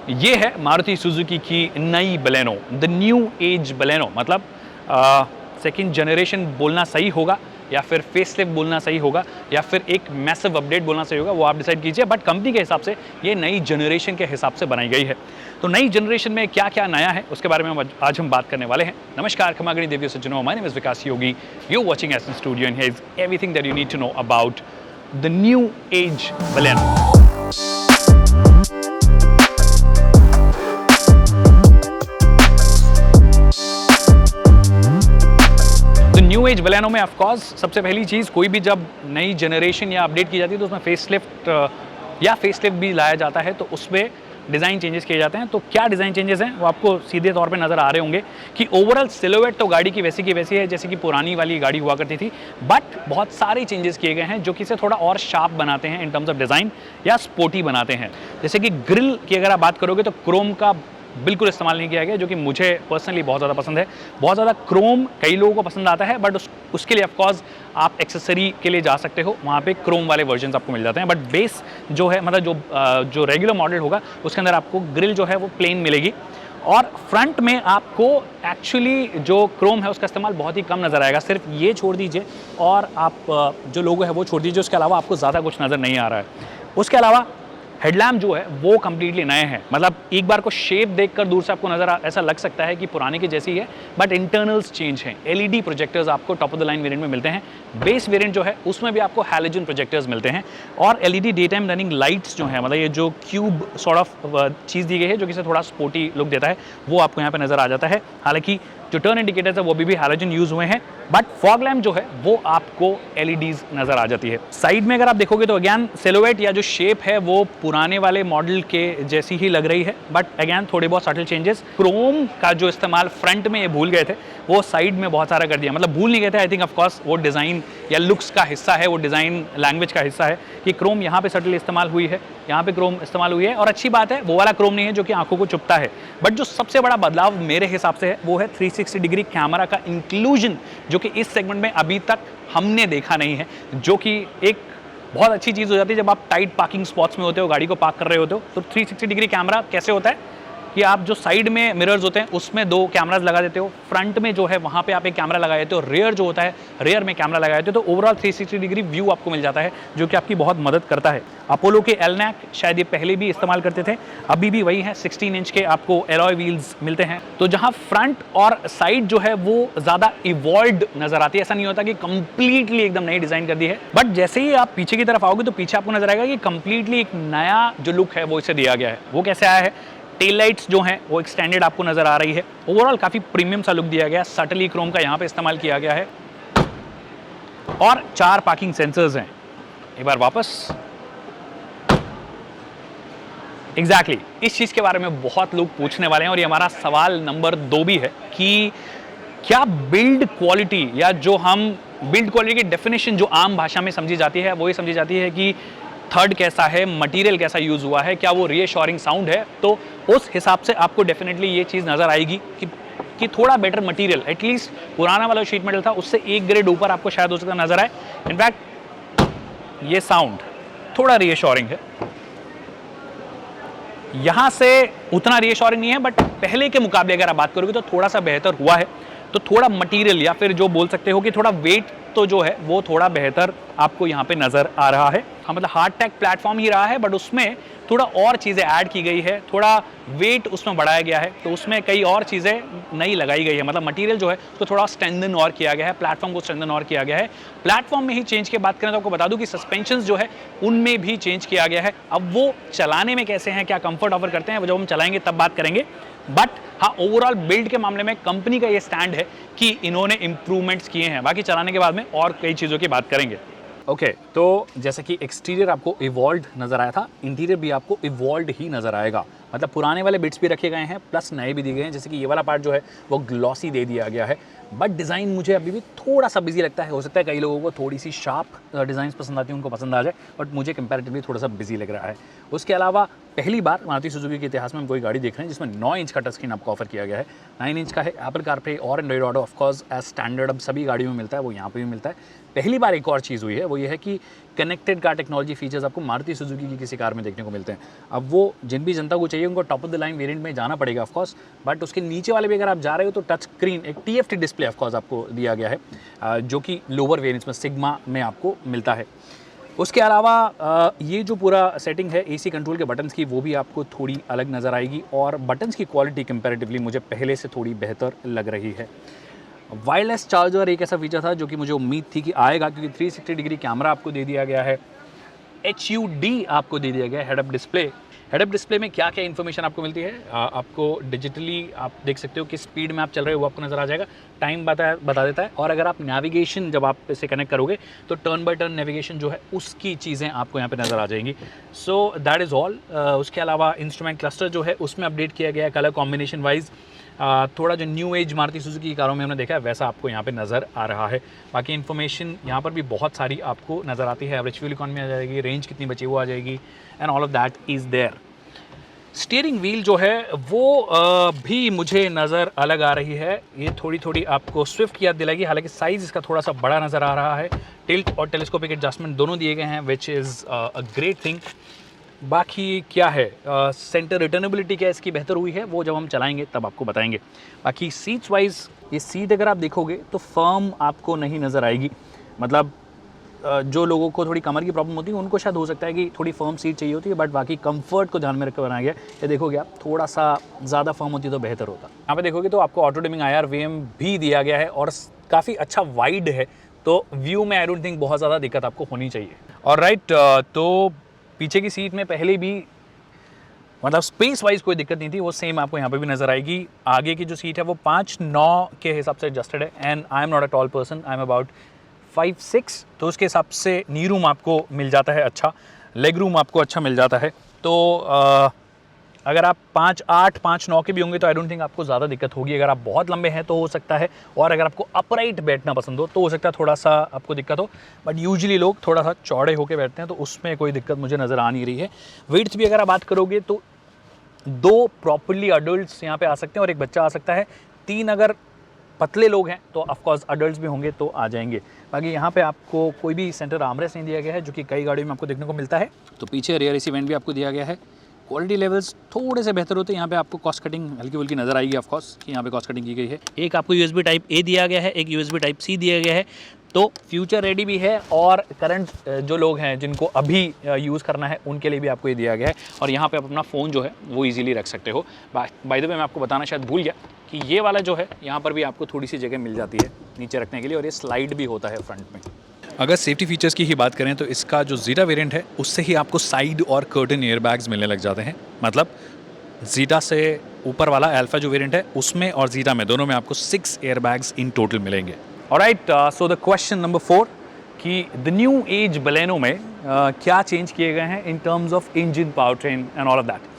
ये है मारुति सुजुकी की नई Baleno, the new age Baleno. मतलब सेकंड जनरेशन बोलना सही होगा या फिर फेसलिफ्ट बोलना सही होगा या फिर एक मैसिव अपडेट बोलना सही होगा, वो आप डिसाइड कीजिए। बट कंपनी के हिसाब से ये नई जनरेशन के हिसाब से बनाई गई है। तो नई जनरेशन में क्या क्या नया है उसके बारे में आज हम बात करने वाले हैं। नमस्कार, खमागणी देवियों सज्जनों, my name is Vikas Yogi, you are watching Asan studio and here is everything that you need to know about the new age Baleno. New age Baleno में ऑफ कोर्स सबसे पहली चीज़, कोई भी जब नई जनरेशन या अपडेट की जाती है तो उसमें फेसलिफ्ट भी लाया जाता है, तो उसमें डिज़ाइन चेंजेस किए जाते हैं। तो क्या डिज़ाइन चेंजेस हैं वो आपको सीधे तौर पे नज़र आ रहे होंगे कि ओवरऑल सिलोवेट तो गाड़ी की वैसी है जैसे कि पुरानी वाली गाड़ी हुआ करती थी, बट बहुत सारे चेंजेस किए गए हैं जो कि इसे थोड़ा और शार्प बनाते हैं इन टर्म्स ऑफ डिज़ाइन या स्पोर्टी बनाते हैं। जैसे कि ग्रिल की अगर आप बात करोगे तो क्रोम का बिल्कुल इस्तेमाल नहीं किया गया, जो कि मुझे पर्सनली बहुत ज़्यादा पसंद है। बहुत ज़्यादा क्रोम कई लोगों को पसंद आता है, बट उसके लिए ऑफकोर्स आप एक्सेसरी के लिए जा सकते हो, वहाँ पे क्रोम वाले वर्जन्स आपको मिल जाते हैं। बट बेस जो है, मतलब जो रेगुलर मॉडल होगा उसके अंदर आपको ग्रिल जो है वो प्लेन मिलेगी। और फ्रंट में आपको एक्चुअली जो क्रोम है उसका इस्तेमाल बहुत ही कम नज़र आएगा। सिर्फ ये छोड़ दीजिए और आप जो लोगो है वो छोड़ दीजिए, उसके अलावा आपको ज़्यादा कुछ नज़र नहीं आ रहा है। उसके अलावा हेडलैम्प जो है वो कम्प्लीटली नए हैं। मतलब एक बार को शेप देखकर दूर से आपको ऐसा लग सकता है कि पुराने की जैसी है, बट इंटरनल्स चेंज हैं। एलईडी प्रोजेक्टर्स आपको top of the line variant में मिलते हैं। बेस वेरिएंट जो है उसमें भी आपको हैलोजन प्रोजेक्टर्स मिलते हैं और LED day time running lights जो है, मतलब ये जो क्यूब सॉर्ट ऑफ चीज़ दी गई है जो कि इसे थोड़ा स्पोर्टी लुक देता है, वो आपको यहाँ पे नज़र आ जाता है। हालांकि जो टर्न इंडिकेटर्स है वो भी हैलोजन यूज हुए हैं, बट फॉग लैम्प जो है वो आपको एलईडीज नजर आ जाती है। साइड में अगर आप देखोगे तो अगेन सिलोवेट या जो शेप है वो पुराने वाले मॉडल के जैसी ही लग रही है, बट अगेन थोड़े बहुत सटल चेंजेस। क्रोम का जो इस्तेमाल फ्रंट में ये भूल गए थे, वो साइड में बहुत सारा कर दिया। मतलब भूल नहीं गए थे, आई थिंक ऑफ कोर्स वो डिज़ाइन या लुक्स का हिस्सा है, वो डिज़ाइन लैंग्वेज का हिस्सा है कि क्रोम यहाँ पे सटल इस्तेमाल हुई है, यहाँ पे क्रोम इस्तेमाल हुई है। और अच्छी बात है, वो वाला क्रोम नहीं है जो कि आंखों को चुभता है। बट जो सबसे बड़ा बदलाव मेरे हिसाब से है वो है 360 डिग्री कैमरा का इंक्लूजन, जो कि इस सेगमेंट में अभी तक हमने देखा नहीं है, जो कि एक बहुत अच्छी चीज़ हो जाती है जब आप टाइट पार्किंग स्पॉट्स में होते हो, गाड़ी को पार्क कर रहे होते हो। तो 360 डिग्री कैमरा कैसे होता है कि आप जो साइड में मिरर्स होते हैं उसमें 2 कैमराज लगा देते हो, फ्रंट में जो है वहाँ पे आप एक कैमरा लगा देते हो, रेयर जो होता है रेयर में कैमरा लगा देते हो, तो ओवरऑल 360 डिग्री व्यू आपको मिल जाता है, जो कि आपकी बहुत मदद करता है। अपोलो के एलनैक शायद ये पहले भी इस्तेमाल करते थे, अभी भी वही है। 16 इंच के आपको एलॉय व्हील्स मिलते हैं, तो जहाँ फ्रंट और साइड जो है वो ज़्यादा इवॉल्व्ड नजर आती है। ऐसा नहीं होता कि कंप्लीटली एकदम नई डिज़ाइन कर दी है, बट जैसे ही आप पीछे की तरफ आओगे तो पीछे आपको नजर आएगा कि कंप्लीटली एक नया जो लुक है वो इसे दिया गया है। वो कैसे आया है? टेल लाइट्स जो हैं वो एक्सटेंडेड आपको नजर आ रही है। ओवरऑल काफी प्रीमियम सा लुक दिया गया। सटली क्रोम का यहाँ पे इस्तेमाल किया गया है और 4 पार्किंग सेंसर्स हैं। एक बार वापस एग्जैक्टली इस चीज के बारे में बहुत लोग पूछने वाले हैं और ये हमारा सवाल नंबर 2 भी है कि क्या बिल्ड क्वालिटी, या जो हम बिल्ड क्वालिटी की डेफिनेशन जो आम भाषा में समझी जाती है वो ये समझी जाती है कि थर्ड कैसा है, मटेरियल कैसा यूज हुआ है, क्या वो रीअश्योरिंग साउंड है। तो उस हिसाब से आपको डेफिनेटली ये चीज़ नज़र आएगी कि थोड़ा बेटर मटेरियल, एटलीस्ट पुराना वाला शीट मेटल था उससे एक ग्रेड ऊपर आपको शायद हो सकता नजर आए। इनफैक्ट ये साउंड थोड़ा रीअश्योरिंग है, यहाँ से उतना रीअश्योरिंग नहीं है, बट पहले के मुकाबले अगर आप बात करोगे तो थोड़ा सा बेहतर हुआ है। तो थोड़ा मटेरियल या फिर जो बोल सकते हो कि थोड़ा वेट तो जो है वो थोड़ा बेहतर आपको यहाँ पे नजर आ रहा है। हाँ, मतलब हार्ड टैग प्लेटफॉर्म ही रहा है, बट उसमें थोड़ा और चीज़ें ऐड की गई है, थोड़ा वेट उसमें बढ़ाया गया है, तो उसमें कई और चीज़ें नई लगाई गई है। मतलब मटेरियल जो है उसको थोड़ा स्ट्रेंथन और किया गया है, प्लेटफॉर्म को स्ट्रेंथन और किया गया है। प्लेटफॉर्म में ही चेंज की बात करें तो आपको बता दूं कि सस्पेंशन जो है उनमें भी चेंज किया गया है। अब वो चलाने में कैसे हैं, क्या कंफर्ट ऑफर करते हैं, जब हम चलाएंगे तब बात करेंगे। बट हाँ, ओवरऑल बिल्ड के मामले में कंपनी का ये स्टैंड है कि इन्होंने इंप्रूवमेंट्स किए हैं। बाकी चलाने के बाद में और कई चीज़ों की बात करेंगे। ओके, तो जैसे कि एक्सटीरियर आपको इवॉल्व्ड नजर आया था, इंटीरियर भी आपको इवॉल्व्ड ही नजर आएगा। मतलब पुराने वाले बिट्स भी रखे गए हैं प्लस नए भी दिए गए हैं। जैसे कि ये वाला पार्ट जो है वो ग्लॉसी दे दिया गया है, बट डिज़ाइन मुझे अभी भी थोड़ा सा बिजी लगता है। हो सकता है कई लोगों को थोड़ी सी शार्प डिज़ाइन पसंद आती है, उनको पसंद आ जाए, बट मुझे कंपैरेटिवली थोड़ा सा बिजी लग रहा है। उसके अलावा पहली बार मारुति सुजुकी के इतिहास में हम कोई गाड़ी देख रहे हैं जिसमें 9 इंच का टच स्क्रीन आपको ऑफर किया गया है। 9 इंच का है, एप्पल कारप्ले और Android Auto of course as standard अब सभी गाड़ियों में मिलता है, वो यहाँ पे भी मिलता है। पहली बार एक और चीज़ हुई है, वो ये है कि कनेक्टेड कार टेक्नोलॉजी फीचर्स आपको मारुति सुजुकी की किसी कार में देखने को मिलते हैं। अब वो जिन भी जनता को चाहिए उनको top of the line variant में जाना पड़ेगा ऑफकोर्स, बट उसके नीचे वाले भी अगर आप जा रहे हो तो टच स्क्रीन एक TFT डिस्प्ले ऑफकोर्स आपको दिया गया है, जो कि लोअर वेरिएंट्स में सिग्मा में आपको मिलता है। उसके अलावा ये जो पूरा सेटिंग है AC कंट्रोल के बटन्स की, वो भी आपको थोड़ी अलग नज़र आएगी और बटन्स की क्वालिटी कंपैरेटिवली मुझे पहले से थोड़ी बेहतर लग रही है। वायरलेस चार्जर एक ऐसा फीचर था जो कि मुझे उम्मीद थी कि आएगा, क्योंकि 360 डिग्री कैमरा आपको दे दिया गया है, HUD आपको दे दिया गया है, head up display. Head up display में क्या क्या इन्फॉर्मेशन आपको मिलती है, आपको डिजिटली आप देख सकते हो कि स्पीड में आप चल रहे हो वो आपको नज़र आ जाएगा, टाइम बता देता है, और अगर आप नेविगेशन जब आप इसे कनेक्ट करोगे तो टर्न बाय टर्न नेविगेशन जो है उसकी चीज़ें आपको यहाँ पे नज़र आ जाएंगी। So that is all. उसके अलावा इंस्ट्रूमेंट क्लस्टर जो है उसमें अपडेट किया गया है, कलर कॉम्बिनेशन वाइज थोड़ा जो न्यू एज मारुति सुजुकी की कारों में हमने देखा है वैसा आपको यहाँ पे नज़र आ रहा है। बाकी इन्फॉर्मेशन यहाँ पर भी बहुत सारी आपको नज़र आती है, एवरेज फ्यूल इकॉनमी आ जाएगी, रेंज कितनी बची वो आ जाएगी, and all of that is there. Steering wheel जो है वो भी मुझे नज़र अलग आ रही है, ये थोड़ी आपको स्विफ्ट की याद दिलाएगी, हालांकि साइज़ इसका थोड़ा सा बड़ा नज़र आ रहा है। टिल्ट और टेलीस्कोपिक एडजस्टमेंट दोनों दिए गए हैं, which is a great thing. बाकी क्या है, सेंटर रिटर्नेबिलिटी क्या इसकी बेहतर हुई है वो जब हम चलाएंगे तब आपको बताएंगे। बाकी सीट्स वाइज ये सीट अगर आप देखोगे तो फर्म आपको नहीं नज़र आएगी, मतलब जो लोगों को थोड़ी कमर की प्रॉब्लम होती है उनको शायद हो सकता है कि थोड़ी फर्म सीट चाहिए होती है, बट बाकी कंफर्ट को ध्यान में रखकर बनाया गया। ये देखोगे आप थोड़ा सा ज़्यादा फर्म होती तो बेहतर होता। यहाँ पे देखोगे तो आपको ऑटो डिमिंग IR VM भी दिया गया है और काफ़ी अच्छा वाइड है, तो व्यू में आई डोंट थिंक बहुत ज़्यादा दिक्कत आपको होनी चाहिए। और राइट, तो पीछे की सीट में पहले भी मतलब स्पेस वाइज कोई दिक्कत नहीं थी, वो सेम आपको यहाँ पे भी नज़र आएगी। आगे की जो सीट है वो 5'9" के हिसाब से एडजस्टेड है, and I am not a tall person, I am about 5'6", तो उसके हिसाब से नी रूम आपको मिल जाता है अच्छा, लेग रूम आपको अच्छा मिल जाता है। तो अगर आप 5'8", 5'9" के भी होंगे तो आई डोंट थिंक आपको ज़्यादा दिक्कत होगी। अगर आप बहुत लंबे हैं तो हो सकता है, और अगर आपको अपराइट बैठना पसंद हो तो हो सकता है थोड़ा सा आपको दिक्कत हो, बट यूजुअली लोग थोड़ा सा चौड़े होकर बैठते हैं तो उसमें कोई दिक्कत मुझे नज़र आ नहीं रही है। वेट्स भी अगर आप बात करोगे तो 2 प्रॉपरली अडल्ट्स यहाँ पे आ सकते हैं और एक बच्चा आ सकता है, 3 अगर पतले लोग हैं तो ऑफकोर्स अडल्ट्स भी होंगे तो आ जाएंगे। बाकी यहाँ पे आपको कोई भी सेंटर आर्मरेस्ट नहीं दिया गया है, जो कि कई गाड़ियों में आपको देखने को मिलता है। तो पीछे रियर AC वेंट भी आपको दिया गया है। क्वालिटी लेवल्स थोड़े से बेहतर होते हैं, यहाँ पे आपको कॉस्ट कटिंग हल्की फुल्की नज़र आएगी ऑफकोर्स कि यहाँ पे कॉस्ट कटिंग की गई है। एक आपको USB टाइप A दिया गया है, एक USB टाइप C दिया गया है, तो फ्यूचर रेडी भी है, और करंट जो लोग हैं जिनको अभी यूज़ करना है उनके लिए भी आपको ये दिया गया है। और यहाँ पे आप अपना फ़ोन जो है वो ईजिली रख सकते हो। बाय द वे मैं आपको बताना शायद भूल गया कि ये वाला जो है यहाँ पर भी आपको थोड़ी सी जगह मिल जाती है नीचे रखने के लिए, और ये स्लाइड भी होता है फ्रंट में। अगर सेफ्टी फीचर्स की ही बात करें तो इसका जो ज़ीटा वेरिएंट है उससे ही आपको साइड और कर्टन एयरबैग्स मिलने लग जाते हैं, मतलब ज़ीटा से ऊपर वाला अल्फा जो वेरिएंट है उसमें और ज़ीटा में दोनों में आपको 6 एयरबैग्स इन टोटल मिलेंगे। Alright, so the question number 4 कि द न्यू एज बलेनो में क्या चेंज किए गए हैं in terms of engine, power train and all of that.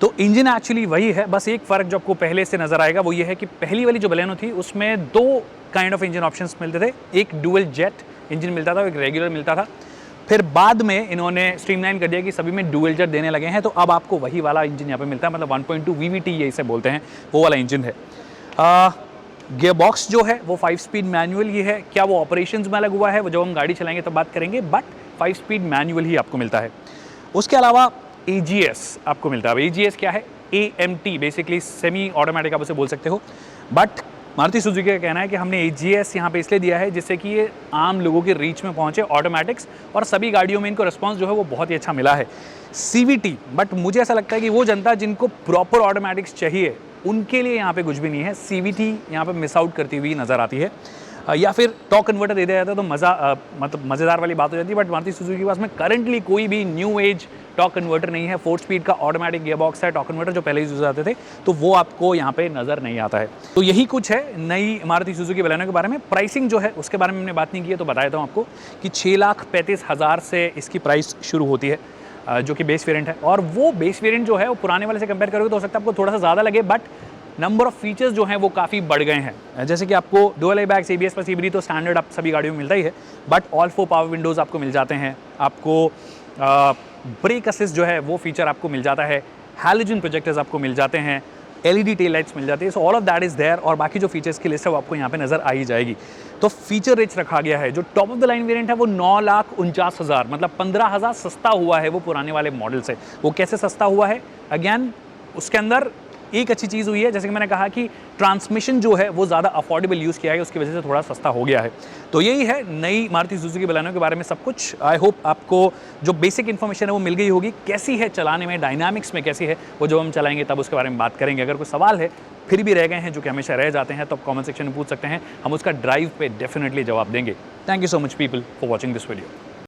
तो इंजन एक्चुअली वही है, बस एक फ़र्क जो आपको पहले से नज़र आएगा वो ये है कि पहली वाली जो बलेनो थी उसमें 2 काइंड ऑफ इंजन ऑप्शंस मिलते थे, एक डुअल जेट इंजन मिलता था, एक रेगुलर मिलता था। फिर बाद में इन्होंने स्ट्रीमलाइन कर दिया कि सभी में डुअल जेट देने लगे हैं, तो अब आपको वही वाला इंजन यहाँ पे मिलता है, मतलब 1.2 VVT ये इसे बोलते हैं, वो वाला इंजन है। गियर बॉक्स जो है वो 5 स्पीड मैनुअल ही है। क्या वो ऑपरेशंस में अलग हुआ है वो जब हम गाड़ी चलाएंगे तब बात करेंगे, बट 5 स्पीड मैनुअल ही आपको मिलता है। उसके अलावा AGS आपको मिलता है। AGS क्या है? AMT, बेसिकली सेमी ऑटोमेटिक आप उसे बोल सकते हो, बट मारुति सुजुकी का कहना है कि हमने AGS यहाँ पे इसलिए दिया है जिससे कि ये आम लोगों के रीच में पहुँचे, ऑटोमेटिक्स, और सभी गाड़ियों में इनको रिस्पांस जो है वो बहुत ही अच्छा मिला है। CVT, बट मुझे ऐसा लगता है कि वो जनता जिनको प्रॉपर ऑटोमेटिक्स चाहिए उनके लिए यहाँ पे कुछ भी नहीं है। CVT यहाँ पे मिस आउट करती हुई नज़र आती है, या फिर टॉर्क कन्वर्टर दे दिया जाता है तो मतलब मज़ेदार वाली बात हो जाती है, बट मारुति सुजुकी के पास में करंटली कोई भी न्यू एज टॉर्क कन्वर्टर नहीं है। 4 स्पीड का ऑटोमेटिक गियर बॉक्स है, टॉर्क कन्वर्टर जो पहले यूज़ आते थे तो वो आपको यहाँ पे नज़र नहीं आता है। तो यही कुछ है नई मारुति सुजुकी बलेनो के बारे में। प्राइसिंग जो है उसके बारे में हमने बात नहीं की है, तो बता देता हूँ आपको कि 6,35,000 से इसकी प्राइस शुरू होती है, जो कि बेस वेरिएंट है। और वो बेस वेरिएंट जो है वो पुराने वाले से कंपेयर करोगे तो हो सकता है आपको थोड़ा सा ज़्यादा लगे, बट नंबर ऑफ फीचर्स जो हैं वो काफ़ी बढ़ गए हैं। जैसे कि आपको dual airbags, ABS plus EBD तो स्टैंडर्ड आप सभी गाड़ियों में मिलता ही है, बट ऑल 4 पावर विंडोज़ आपको मिल जाते हैं। आपको ब्रेक असिस्ट जो है वो फीचर आपको मिल जाता है। हैलोजन प्रोजेक्टर्स आपको मिल जाते हैं। LED टेल लाइट्स मिल जाती है। So all of that is there, और बाकी जो फीचर्स की लिस्ट है वो आपको यहाँ पे नज़र आ ही जाएगी। तो फीचर रिच रखा गया है। जो top of the line variant है वो 9,49,000, मतलब 15,000 सस्ता हुआ है वो पुराने वाले मॉडल से। वो कैसे सस्ता हुआ है? अगेन उसके अंदर एक अच्छी चीज़ हुई है, जैसे कि मैंने कहा कि ट्रांसमिशन जो है वो ज़्यादा अफोर्डेबल यूज़ किया है, उसकी वजह से थोड़ा सस्ता हो गया है। तो यही है नई मारुति सुजुकी बलेनो के बारे में सब कुछ। आई होप आपको जो बेसिक इन्फॉर्मेशन है वो मिल गई होगी। कैसी है चलाने में, डायनामिक्स में कैसी है, वो जब हम चलाएंगे तब उसके बारे में बात करेंगे। अगर कोई सवाल है फिर भी रह गए हैं जो कि हमेशा रह जाते हैं, तो आप कॉमेंट सेक्शन में पूछ सकते हैं, हम उसका ड्राइव पे डेफिनेटली जवाब देंगे। Thank you so much people for watching this video.